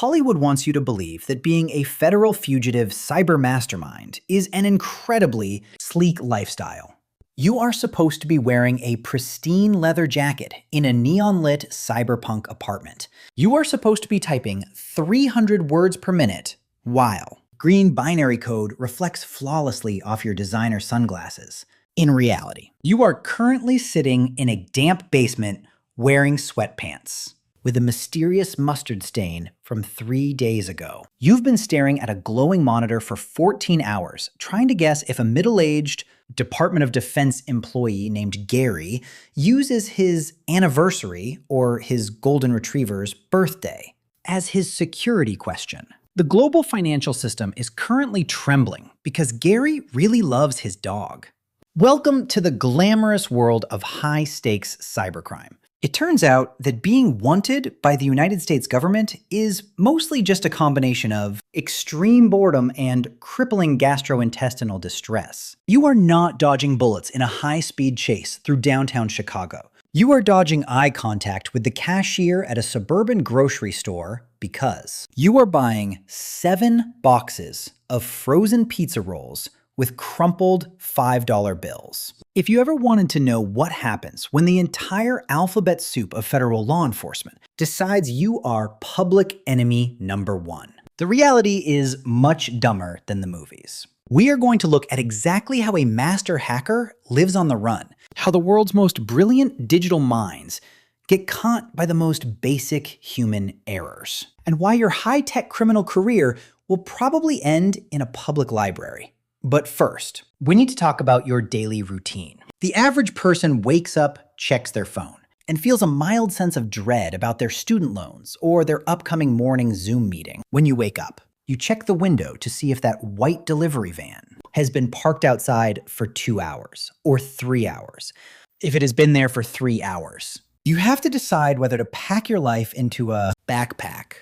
Hollywood wants you to believe that being a federal fugitive cyber mastermind is an incredibly sleek lifestyle. You are supposed to be wearing a pristine leather jacket in a neon-lit cyberpunk apartment. You are supposed to be typing 300 words per minute while green binary code reflects flawlessly off your designer sunglasses. In reality, you are currently sitting in a damp basement wearing sweatpants with a mysterious mustard stain from 3 days ago. You've been staring at a glowing monitor for 14 hours, trying to guess if a middle-aged Department of Defense employee named Gary uses his anniversary or his golden retriever's birthday as his security question. The global financial system is currently trembling because Gary really loves his dog. Welcome to the glamorous world of high-stakes cybercrime. It turns out that being wanted by the United States government is mostly just a combination of extreme boredom and crippling gastrointestinal distress. You are not dodging bullets in a high-speed chase through downtown Chicago. You are dodging eye contact with the cashier at a suburban grocery store because you are buying 7 boxes of frozen pizza rolls with crumpled $5 bills. If you ever wanted to know what happens when the entire alphabet soup of federal law enforcement decides you are public enemy number 1, the reality is much dumber than the movies. We are going to look at exactly how a master hacker lives on the run, how the world's most brilliant digital minds get caught by the most basic human errors, and why your high-tech criminal career will probably end in a public library. But first, we need to talk about your daily routine. The average person wakes up, checks their phone, and feels a mild sense of dread about their student loans or their upcoming morning Zoom meeting. When you wake up, you check the window to see if that white delivery van has been parked outside for 2 hours or 3 hours. If it has been there for 3 hours, you have to decide whether to pack your life into a backpack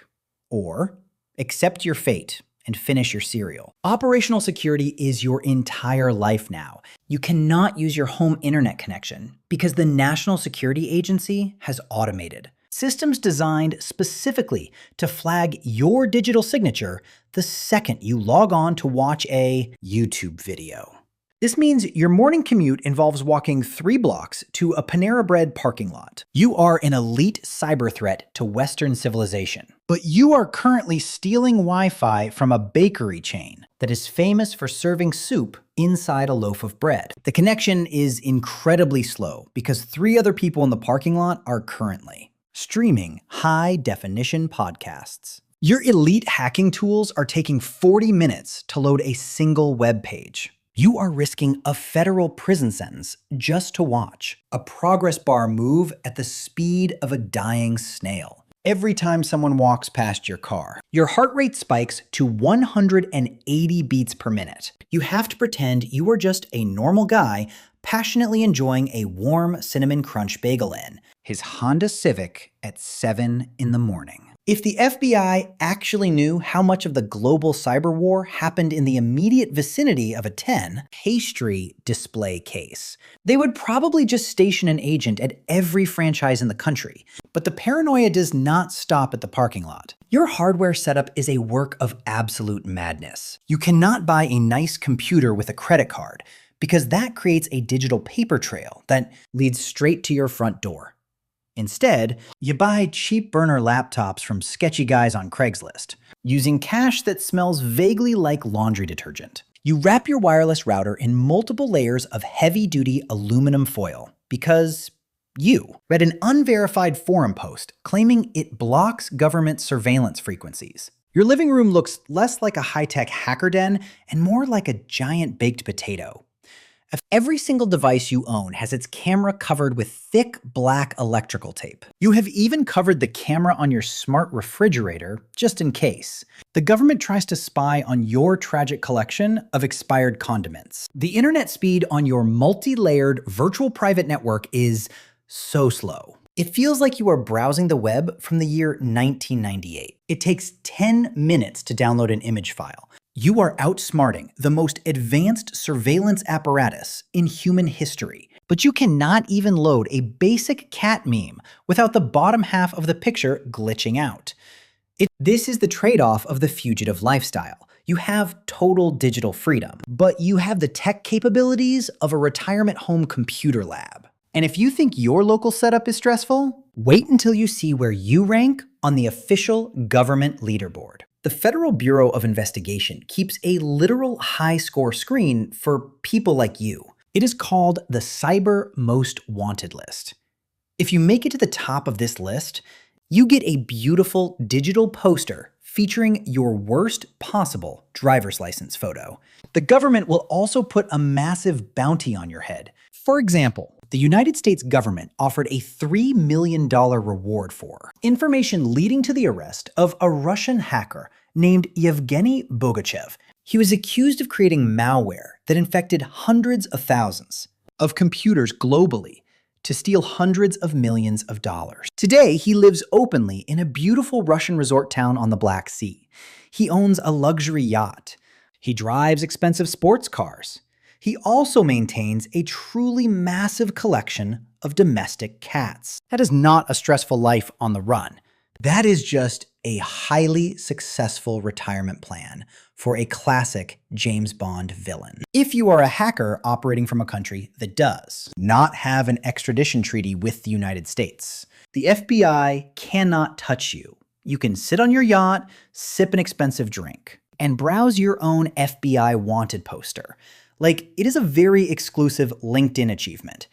or accept your fate and finish your cereal. Operational security is your entire life now. You cannot use your home internet connection because the National Security Agency has automated systems designed specifically to flag your digital signature the second you log on to watch a YouTube video. This means your morning commute involves walking 3 blocks to a Panera Bread parking lot. You are an elite cyber threat to Western civilization, but you are currently stealing Wi-Fi from a bakery chain that is famous for serving soup inside a loaf of bread. The connection is incredibly slow because 3 other people in the parking lot are currently streaming high-definition podcasts. Your elite hacking tools are taking 40 minutes to load a single web page. You are risking a federal prison sentence just to watch a progress bar move at the speed of a dying snail. Every time someone walks past your car, your heart rate spikes to 180 beats per minute. You have to pretend you are just a normal guy passionately enjoying a warm cinnamon crunch bagel in his Honda Civic at 7 in the morning. If the FBI actually knew how much of the global cyber war happened in the immediate vicinity of a 10 pastry display case, they would probably just station an agent at every franchise in the country. But the paranoia does not stop at the parking lot. Your hardware setup is a work of absolute madness. You cannot buy a nice computer with a credit card because that creates a digital paper trail that leads straight to your front door. Instead, you buy cheap burner laptops from sketchy guys on Craigslist, using cash that smells vaguely like laundry detergent. You wrap your wireless router in multiple layers of heavy-duty aluminum foil because you read an unverified forum post claiming it blocks government surveillance frequencies. Your living room looks less like a high-tech hacker den and more like a giant baked potato. Every single device you own has its camera covered with thick black electrical tape. You have even covered the camera on your smart refrigerator just in case. The government tries to spy on your tragic collection of expired condiments. The internet speed on your multi-layered virtual private network is so slow. It feels like you are browsing the web from the year 1998. It takes 10 minutes to download an image file. You are outsmarting the most advanced surveillance apparatus in human history, but you cannot even load a basic cat meme without the bottom half of the picture glitching out. This is the trade-off of the fugitive lifestyle. You have total digital freedom, but you have the tech capabilities of a retirement home computer lab. And if you think your local setup is stressful, wait until you see where you rank on the official government leaderboard. The Federal Bureau of Investigation keeps a literal high-score screen for people like you. It is called the Cyber Most Wanted list. If you make it to the top of this list, you get a beautiful digital poster featuring your worst possible driver's license photo. The government will also put a massive bounty on your head. For example, the United States government offered a $3 million reward for information leading to the arrest of a Russian hacker named Evgeniy Bogachev. He was accused of creating malware that infected hundreds of thousands of computers globally to steal hundreds of millions of dollars. Today, he lives openly in a beautiful Russian resort town on the Black Sea. He owns a luxury yacht. He drives expensive sports cars. He also maintains a truly massive collection of domestic cats. That is not a stressful life on the run. That is just a highly successful retirement plan for a classic James Bond villain. If you are a hacker operating from a country that does not have an extradition treaty with the United States, the FBI cannot touch you. You can sit on your yacht, sip an expensive drink, and browse your own FBI wanted poster. Like, it is a very exclusive LinkedIn achievement.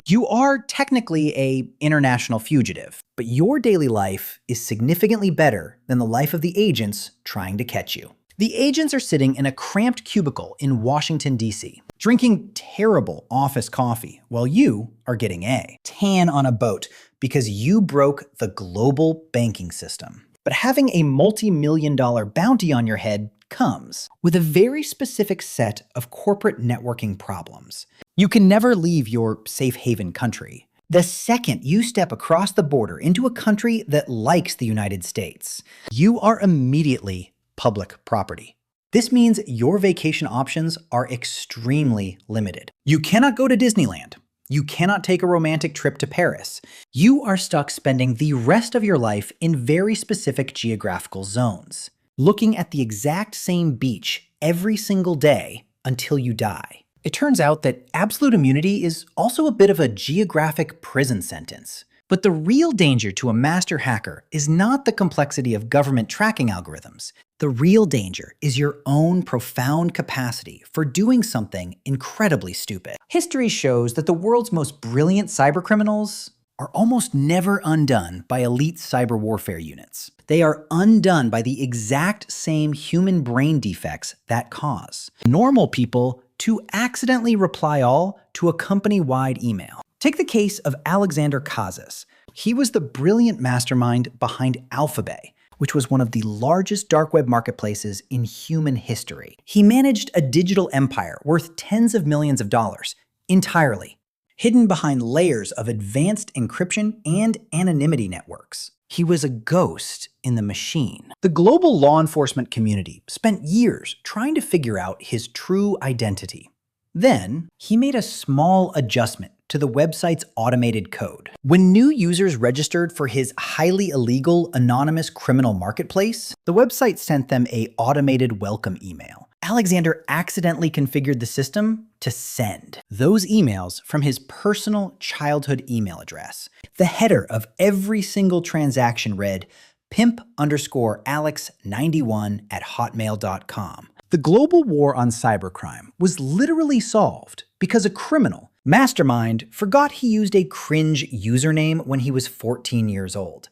You are technically an international fugitive, but your daily life is significantly better than the life of the agents trying to catch you. The agents are sitting in a cramped cubicle in Washington, D.C., drinking terrible office coffee while you are getting a tan on a boat because you broke the global banking system. But having a multi-million-dollar bounty on your head comes with a very specific set of corporate networking problems. You can never leave your safe haven country. The second you step across the border into a country that likes the United States, you are immediately public property. This means your vacation options are extremely limited. You cannot go to Disneyland. You cannot take a romantic trip to Paris. You are stuck spending the rest of your life in very specific geographical zones, looking at the exact same beach every single day until you die. It turns out that absolute immunity is also a bit of a geographic prison sentence. But the real danger to a master hacker is not the complexity of government tracking algorithms. The real danger is your own profound capacity for doing something incredibly stupid. History shows that the world's most brilliant cybercriminals are almost never undone by elite cyber warfare units. They are undone by the exact same human brain defects that cause normal people to accidentally reply all to a company-wide email. Take the case of Alexandre Cazes. He was the brilliant mastermind behind AlphaBay, which was one of the largest dark web marketplaces in human history. He managed a digital empire worth tens of millions of dollars entirely, hidden behind layers of advanced encryption and anonymity networks. He was a ghost in the machine. The global law enforcement community spent years trying to figure out his true identity. Then, he made a small adjustment to the website's automated code. When new users registered for his highly illegal anonymous criminal marketplace, the website sent them an automated welcome email. Alexandre accidentally configured the system to send those emails from his personal childhood email address. The header of every single transaction read pimp_alex91@hotmail.com. The global war on cybercrime was literally solved because a criminal, Mastermind, forgot he used a cringe username when he was 14 years old.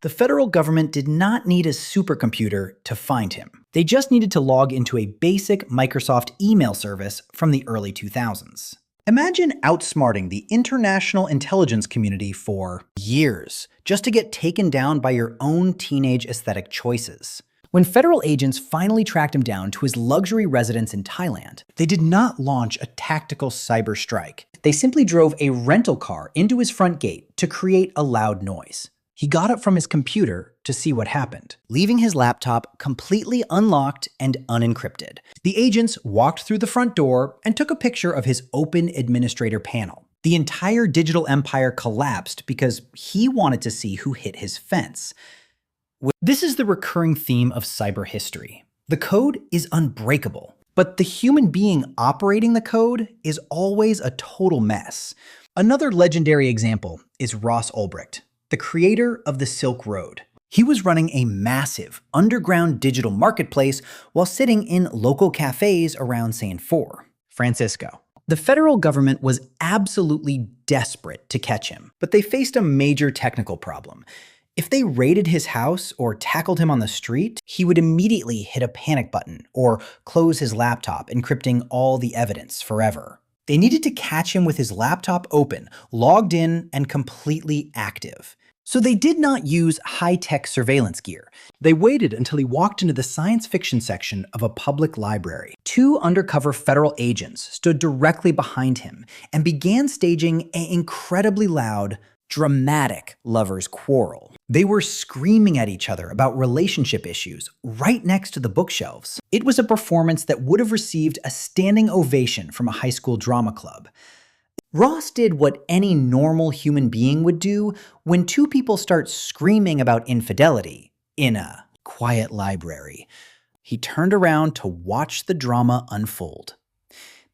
The federal government did not need a supercomputer to find him. They just needed to log into a basic Microsoft email service from the early 2000s. Imagine outsmarting the international intelligence community for years just to get taken down by your own teenage aesthetic choices. When federal agents finally tracked him down to his luxury residence in Thailand, they did not launch a tactical cyber strike. They simply drove a rental car into his front gate to create a loud noise. He got up from his computer to see what happened, leaving his laptop completely unlocked and unencrypted. The agents walked through the front door and took a picture of his open administrator panel. The entire digital empire collapsed because he wanted to see who hit his fence. This is the recurring theme of cyber history. The code is unbreakable, but the human being operating the code is always a total mess. Another legendary example is Ross Ulbricht, the creator of the Silk Road. He was running a massive underground digital marketplace while sitting in local cafes around San Francisco. The federal government was absolutely desperate to catch him, but they faced a major technical problem. If they raided his house or tackled him on the street, he would immediately hit a panic button or close his laptop, encrypting all the evidence forever. They needed to catch him with his laptop open, logged in, and completely active. So they did not use high-tech surveillance gear. They waited until he walked into the science fiction section of a public library. Two undercover federal agents stood directly behind him and began staging an incredibly loud, dramatic lovers' quarrel. They were screaming at each other about relationship issues right next to the bookshelves. It was a performance that would have received a standing ovation from a high school drama club. Ross did what any normal human being would do when two people start screaming about infidelity in a quiet library. He turned around to watch the drama unfold.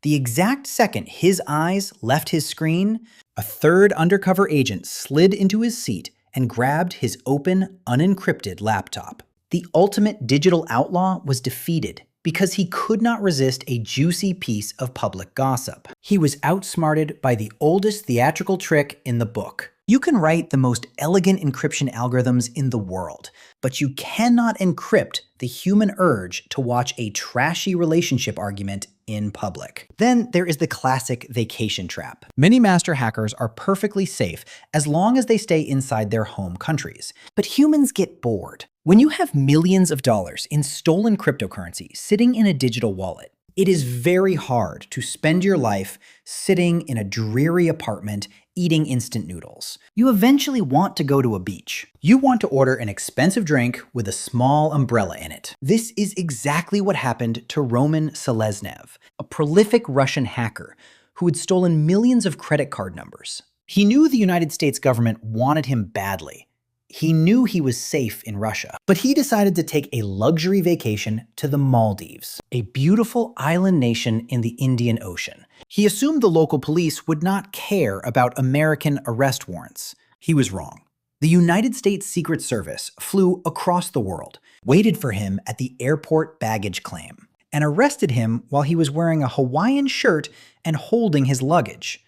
The exact second his eyes left his screen, a third undercover agent slid into his seat and grabbed his open, unencrypted laptop. The ultimate digital outlaw was defeated because he could not resist a juicy piece of public gossip. He was outsmarted by the oldest theatrical trick in the book. You can write the most elegant encryption algorithms in the world, but you cannot encrypt the human urge to watch a trashy relationship argument in public. Then there is the classic vacation trap. Many master hackers are perfectly safe as long as they stay inside their home countries. But humans get bored. When you have millions of dollars in stolen cryptocurrency sitting in a digital wallet, it is very hard to spend your life sitting in a dreary apartment eating instant noodles. You eventually want to go to a beach. You want to order an expensive drink with a small umbrella in it. This is exactly what happened to Roman Seleznev, a prolific Russian hacker who had stolen millions of credit card numbers. He knew the United States government wanted him badly. He knew he was safe in Russia, but he decided to take a luxury vacation to the Maldives, a beautiful island nation in the Indian Ocean. He assumed the local police would not care about American arrest warrants. He was wrong. The United States Secret Service flew across the world, waited for him at the airport baggage claim, and arrested him while he was wearing a Hawaiian shirt and holding his luggage.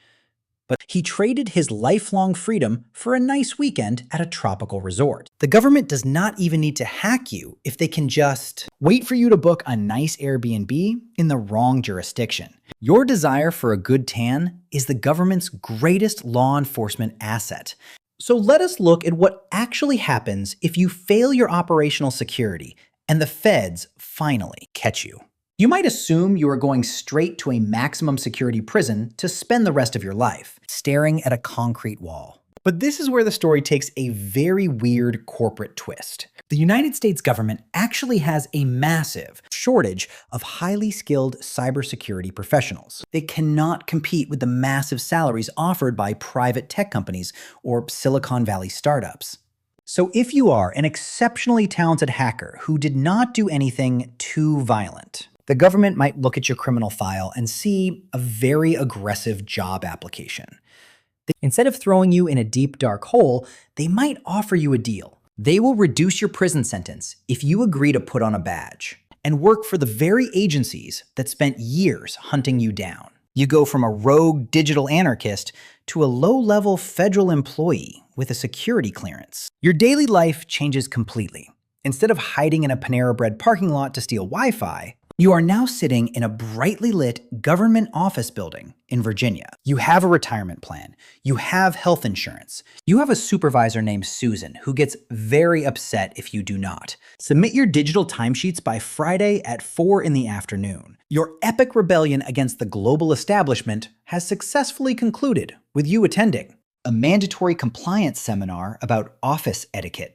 But he traded his lifelong freedom for a nice weekend at a tropical resort. The government does not even need to hack you if they can just wait for you to book a nice Airbnb in the wrong jurisdiction. Your desire for a good tan is the government's greatest law enforcement asset. So let us look at what actually happens if you fail your operational security and the feds finally catch you. You might assume you are going straight to a maximum security prison to spend the rest of your life, staring at a concrete wall. But this is where the story takes a very weird corporate twist. The United States government actually has a massive shortage of highly skilled cybersecurity professionals. They cannot compete with the massive salaries offered by private tech companies or Silicon Valley startups. So if you are an exceptionally talented hacker who did not do anything too violent, the government might look at your criminal file and see a very aggressive job application. Instead of throwing you in a deep, dark hole, they might offer you a deal. They will reduce your prison sentence if you agree to put on a badge and work for the very agencies that spent years hunting you down. You go from a rogue digital anarchist to a low-level federal employee with a security clearance. Your daily life changes completely. Instead of hiding in a Panera Bread parking lot to steal Wi-Fi, you are now sitting in a brightly lit government office building in Virginia. You have a retirement plan. You have health insurance. You have a supervisor named Susan who gets very upset if you do not. Submit your digital timesheets by Friday at 4 in the afternoon. Your epic rebellion against the global establishment has successfully concluded with you attending a mandatory compliance seminar about office etiquette.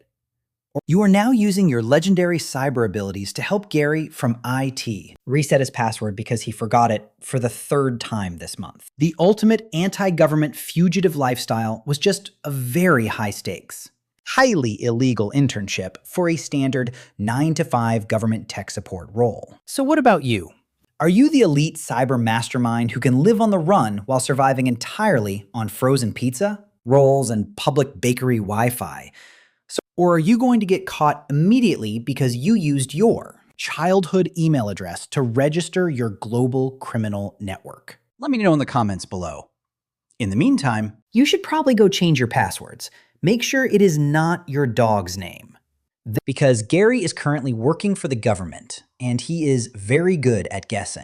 You are now using your legendary cyber abilities to help Gary from IT reset his password because he forgot it for the third time this month. The ultimate anti-government fugitive lifestyle was just a very high stakes. highly illegal internship for a standard 9-to-5 government tech support role. So what about you? Are you the elite cyber mastermind who can live on the run while surviving entirely on frozen pizza, rolls, and public bakery Wi-Fi? Or are you going to get caught immediately because you used your childhood email address to register your global criminal network? Let me know in the comments below. In the meantime, you should probably go change your passwords. Make sure it is not your dog's name. Because Gary is currently working for the government, and he is very good at guessing.